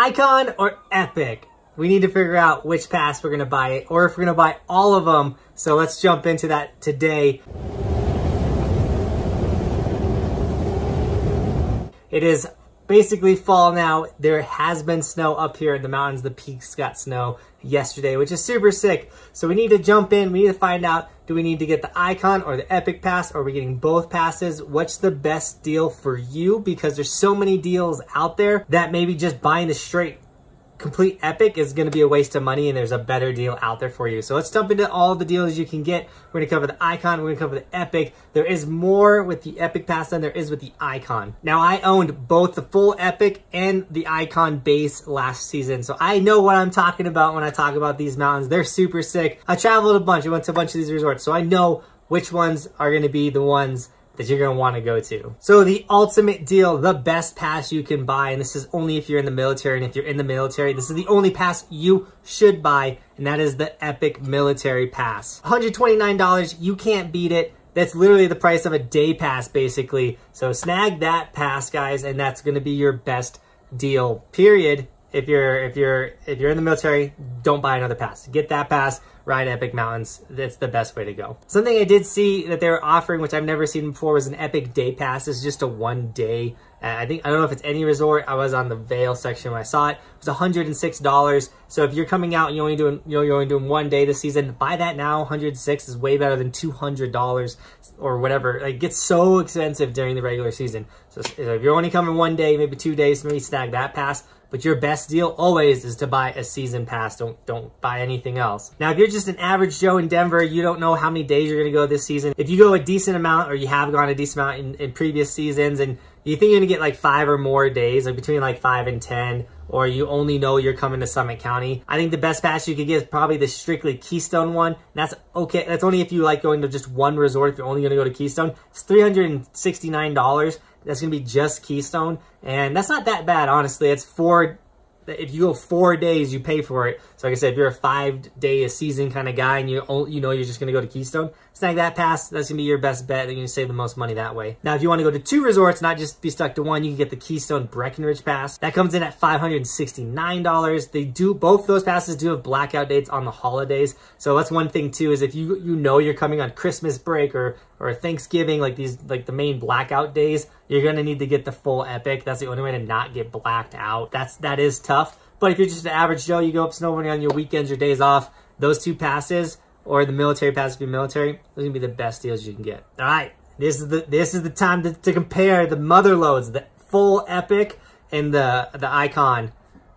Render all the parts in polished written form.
Ikon or Epic? We need to figure out which pass we're going to buy, or if we're going to buy all of them. So let's jump into that today. It is basically fall now. There has been snow up here in the mountains. The peaks got snow yesterday, which is super sick. So we need to jump in. We need to find out, do we need to get the Ikon or the Epic pass? Or are we getting both passes? What's the best deal for you? Because there's so many deals out there that maybe just buying the straight complete Epic is going to be a waste of money, and there's a better deal out there for you. So let's jump into all the deals you can get. We're going to cover the Ikon, we're going to cover the Epic. There is more with the Epic pass than there is with the Ikon. Now, I owned both the full Epic and the Ikon base last season, so I know what I'm talking about when I talk about these mountains. They're super sick. I traveled a bunch. I went to a bunch of these resorts, so I know which ones are going to be the ones that you're going to want to go to. So the ultimate deal, the best pass you can buy, and this is only if you're in the military, and if you're in the military, this is the only pass you should buy, and that is the Epic Military Pass. $129, you can't beat it. That's literally the price of a day pass, basically. So snag that pass, guys, and that's going to be your best deal, period. If you're in the military, don't buy another pass. Get that pass, ride Epic Mountains. That's the best way to go. Something I did see that they were offering, which I've never seen before, was an Epic Day Pass. It's just a 1 day. I don't know if it's any resort. I was on the Vail section when I saw it. It was $106. So if you're coming out and you're only doing 1 day this season, buy that now. $106 is way better than $200 or whatever. Like, it gets so expensive during the regular season. So if you're only coming 1 day, maybe 2 days, maybe snag that pass. But your best deal always is to buy a season pass. Don't buy anything else. Now, if you're just an average Joe in Denver, you don't know how many days you're going to go this season. If you go a decent amount, or you have gone a decent amount in previous seasons, and you think you're going to get like 5 or more days, like between like 5 and 10, or you only know you're coming to Summit County, I think the best pass you could get is probably the strictly Keystone one. And that's okay. That's only if you like going to just one resort. If you're only going to go to Keystone, it's $369. That's going to be just Keystone. And that's not that bad, honestly. It's if you go 4 days, you pay for it. So like I said, if you're a 5 day a season kind of guy and you know you're just going to go to Keystone, snag that pass. That's going to be your best bet. You're going to save the most money that way. Now, if you want to go to 2 resorts, not just be stuck to one, you can get the Keystone Breckinridge pass. That comes in at $569. Both those passes do have blackout dates on the holidays. So that's one thing too, is if you know you're coming on Christmas break or Thanksgiving, like the main blackout days, you're going to need to get the full Epic. That's the only way to not get blacked out. That is tough. But if you're just an average Joe, you go up snowboarding on your weekends, your days off, those 2 passes, or the military pass if you're military, those are going to be the best deals you can get. All right, this is the time to compare the mother loads, the full Epic and the Ikon.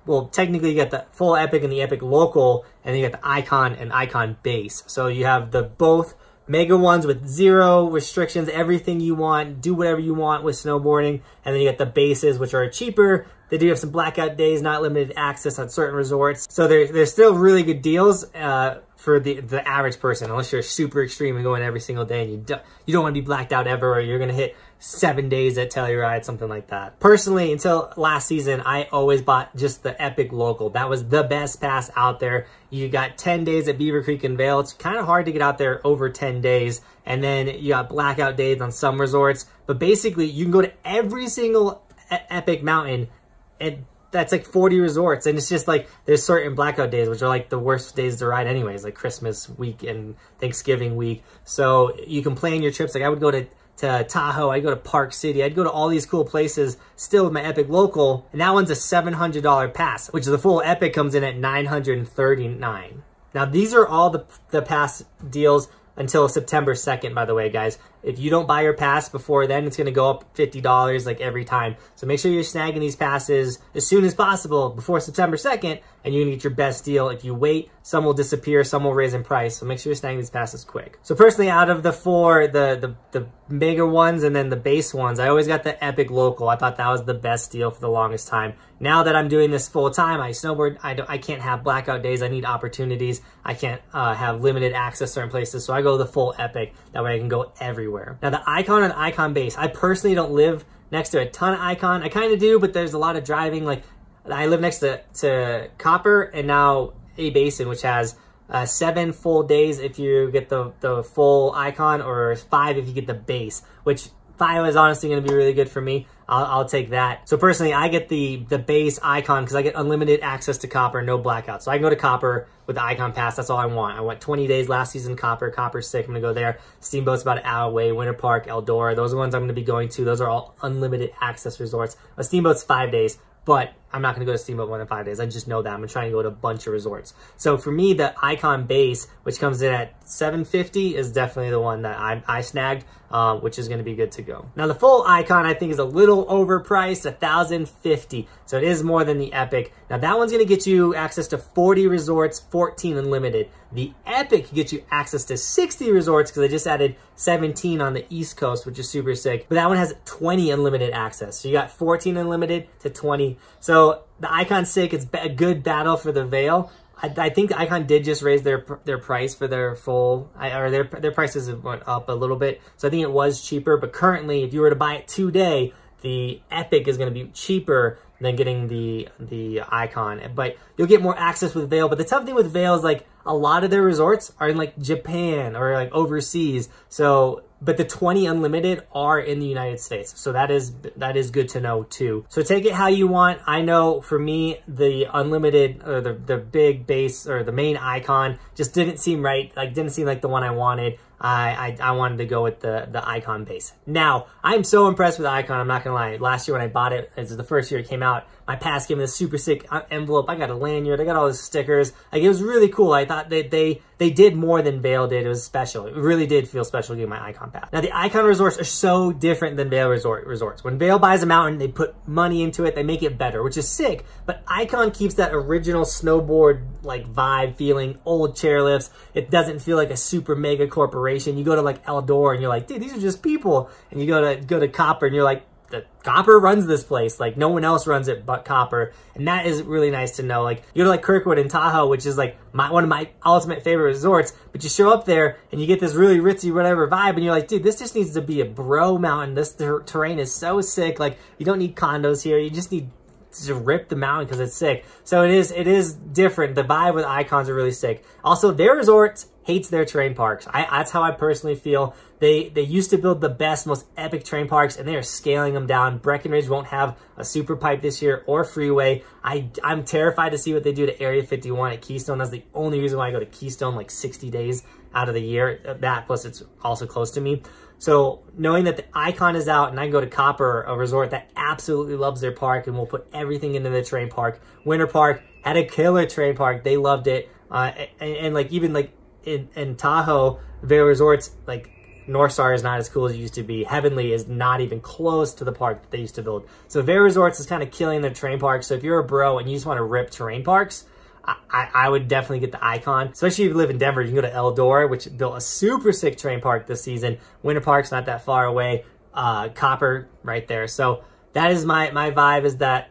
Well, technically you get the full Epic and the Epic Local, and then you get the Ikon and Ikon Base. So you have the both mega ones with 0 restrictions, everything you want, do whatever you want with snowboarding. And then you get the bases, which are cheaper. They do have some blackout days, not limited access on certain resorts. So there's still really good deals for the average person, unless you're super extreme and going every single day and you don't want to be blacked out ever, or you're going to hit 7 days at Telluride, something like that. Personally, until last season, I always bought just the Epic Local. That was the best pass out there. You got 10 days at Beaver Creek and Vail. It's kind of hard to get out there over 10 days. And then you got blackout days on some resorts. But basically, you can go to every single Epic mountain, and that's like 40 resorts. And it's just like, there's certain blackout days, which are like the worst days to ride anyways, like Christmas week and Thanksgiving week. So you can plan your trips. Like I would go to Tahoe, I'd go to Park City, I'd go to all these cool places still with my Epic Local, and that one's a $700 pass, which the full Epic comes in at $939. Now these are all the pass deals until September 2nd, by the way, guys. If you don't buy your pass before then, it's going to go up $50 like every time. So make sure you're snagging these passes as soon as possible before September 2nd, and you're going to get your best deal. If you wait, some will disappear, some will raise in price. So make sure you're snagging these passes quick. So personally, out of the 4, the bigger ones and then the base ones, I always got the Epic Local. I thought that was the best deal for the longest time. Now that I'm doing this full time, I snowboard, I can't have blackout days. I need opportunities. I can't have limited access to certain places. So I go the full Epic. That way I can go everywhere. Now the Ikon and Ikon Base, I personally don't live next to a ton of Ikon. I kind of do, but there's a lot of driving. Like I live next to Copper and now A Basin, which has 7 full days if you get the full Ikon, or 5 if you get the base, which 5 is honestly going to be really good for me. I'll take that. So personally, I get the base Ikon because I get unlimited access to Copper, no blackouts. So I can go to Copper with the Ikon pass. That's all I want. I went 20 days last season Copper. Copper's sick. I'm gonna go there. Steamboat's about an hour away. Winter Park, Eldora. Those are the ones I'm gonna be going to. Those are all unlimited access resorts. A Steamboat's 5 days. But I'm not going to go to Steamboat more than 5 days. I just know that. I'm trying to go to a bunch of resorts. So for me, the Ikon base, which comes in at $750, is definitely the one that I snagged, which is going to be good to go. Now, the full Ikon, I think, is a little overpriced, $1,050. So it is more than the Epic. Now, that one's going to get you access to 40 resorts, 14 unlimited. The Epic gets you access to 60 resorts because I just added 17 on the East Coast, which is super sick. But that one has 20 unlimited access. So you got 14 unlimited to 20. So the Ikon's sick. It's a good battle for the Veil. I think the Ikon did just raise their price for their full, or their prices went up a little bit. So I think it was cheaper. But currently, if you were to buy it today, the Epic is going to be cheaper than getting the Ikon. But you'll get more access with Veil. But the tough thing with Veil is like a lot of their resorts are in like Japan or like overseas. So, but the 20 unlimited are in the United States. So that is good to know too. So take it how you want. I know for me, the unlimited or the big base or the main Ikon just didn't seem right. Like didn't seem like the one I wanted. I wanted to go with the Ikon base. Now, I'm so impressed with the Ikon, I'm not gonna lie. Last year when I bought it, this is the first year it came out, my pass came in a super sick envelope. I got a lanyard, I got all those stickers. Like, it was really cool. I thought that they did more than Veil did. It was special. It really did feel special getting my Ikon pass. Now, the Ikon resorts are so different than Veil resorts. When Veil buys a mountain, they put money into it, they make it better, which is sick. But Ikon keeps that original snowboard like vibe feeling, old chairlifts. It doesn't feel like a super mega corporation. You go to like Eldora and you're like, dude, these are just people. And you go to Copper and you're like, the Copper runs this place. Like, no one else runs it but Copper. And that is really nice to know. Like, you go to like Kirkwood and Tahoe, which is like one of my ultimate favorite resorts, but you show up there and you get this really ritzy whatever vibe and you're like, dude, this just needs to be a bro mountain. This terrain is so sick. Like, you don't need condos here. You just need to rip the mountain because it's sick. So it is different. The vibe with Ikons are really sick. Also, their resorts hates their terrain parks. That's how I personally feel. They used to build the best, most epic terrain parks, and they are scaling them down. Breckinridge won't have a super pipe this year or freeway. I'm terrified to see what they do to Area 51 at Keystone. That's the only reason why I go to Keystone like 60 days out of the year. That plus it's also close to me. So knowing that the Ikon is out and I can go to Copper, a resort that absolutely loves their park and will put everything into the terrain park. Winter Park had a killer terrain park. They loved it. And like even like in Tahoe, their resorts, like North Star is not as cool as it used to be. Heavenly is not even close to the park that they used to build. So their resorts is kind of killing their terrain parks. So if you're a bro and you just want to rip terrain parks, I would definitely get the Ikon. Especially if you live in Denver, you can go to Eldora, which built a super sick terrain park this season. Winter Park's not that far away. Copper right there. So that is my vibe, is that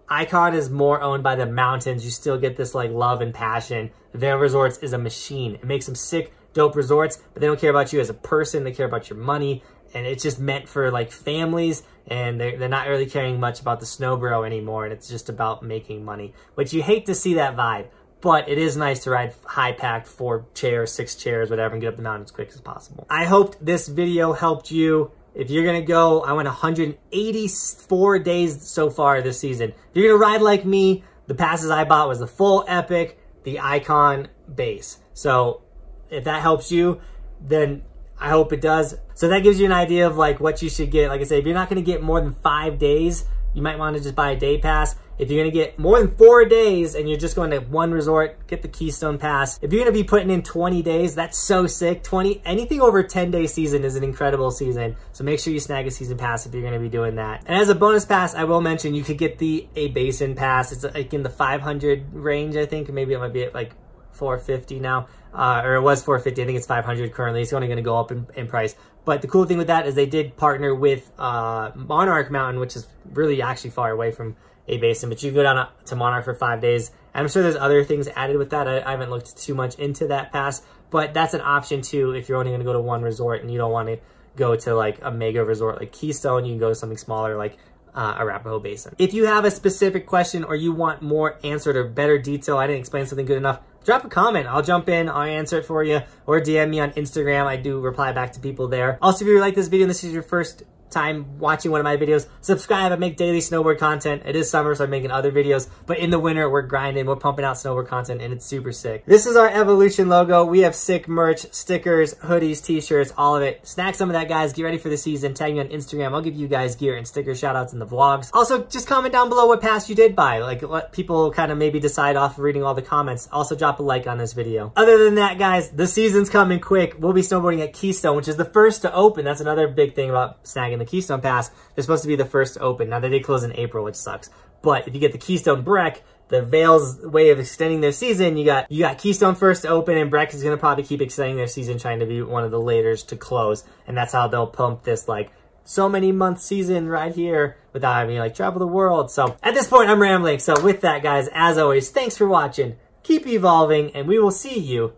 Ikon is more owned by the mountains. You still get this like love and passion. Their resorts is a machine. It makes them sick, dope resorts, but they don't care about you as a person. They care about your money, and it's just meant for like families, and they're not really caring much about the snow bro anymore, and it's just about making money, which you hate to see that vibe. But it is nice to ride high-packed 4 chairs, 6 chairs, whatever, and get up the mountain as quick as possible. I hope this video helped you. If you're going to go, I went 184 days so far this season. If you're going to ride like me, the passes I bought was the full Epic, the Ikon base. So if that helps you, then I hope it does. So that gives you an idea of like what you should get. Like I said, if you're not going to get more than 5 days, you might want to just buy a day pass. If you're going to get more than 4 days and you're just going to one resort, get the Keystone pass. If you're going to be putting in 20 days, that's so sick. Anything over a 10-day season is an incredible season. So make sure you snag a season pass if you're going to be doing that. And as a bonus pass, I will mention you could get the A Basin pass. It's like in the 500 range, I think. Maybe it might be at like 450 now, or it was 450. I think it's 500 currently. It's only going to go up in price. But the cool thing with that is they did partner with Monarch Mountain, which is really actually far away from A Basin, but you can go down to Monarch for 5 days. And I'm sure there's other things added with that. I haven't looked too much into that pass, but that's an option too if you're only going to go to one resort and you don't want to go to like a mega resort like Keystone. You can go to something smaller like Arapahoe Basin. If you have a specific question or you want more answered or better detail, I didn't explain something good enough, drop a comment. I'll jump in, I'll answer it for you, or DM me on Instagram. I do reply back to people there. Also, if you like this video and this is your first time watching one of my videos, subscribe. I make daily snowboard content. It is summer, so I'm making other videos, but in the winter, we're grinding, we're pumping out snowboard content, and it's super sick. This is our Evolution logo. We have sick merch, stickers, hoodies, t-shirts, all of it. Snag some of that, guys. Get ready for the season. Tag me on Instagram. I'll give you guys gear and sticker shout outs in the vlogs. Also, just comment down below what pass you did buy. Like, let people kind of maybe decide off of reading all the comments. Also, drop a like on this video. Other than that, guys, the season's coming quick. We'll be snowboarding at Keystone, which is the first to open. That's another big thing about snagging the Keystone pass. They're supposed to be the first to open. Now, they did close in April, which sucks. But if you get the Keystone Breck, the Vail's way of extending their season, you got Keystone first to open, and Breck is going to probably keep extending their season, trying to be one of the laters to close. And that's how they'll pump this, like, so many month season right here without having to, like, travel the world. So at this point, I'm rambling. So with that, guys, as always, thanks for watching. Keep evolving, and we will see you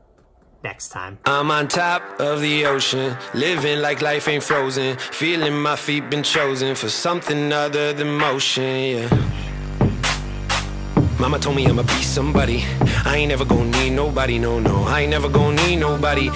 next time. I'm on top of the ocean, living like life ain't frozen, feeling my feet been chosen for something other than motion, yeah. Mama told me I'ma be somebody, I ain't never gonna need nobody, no, I ain't never gonna need nobody.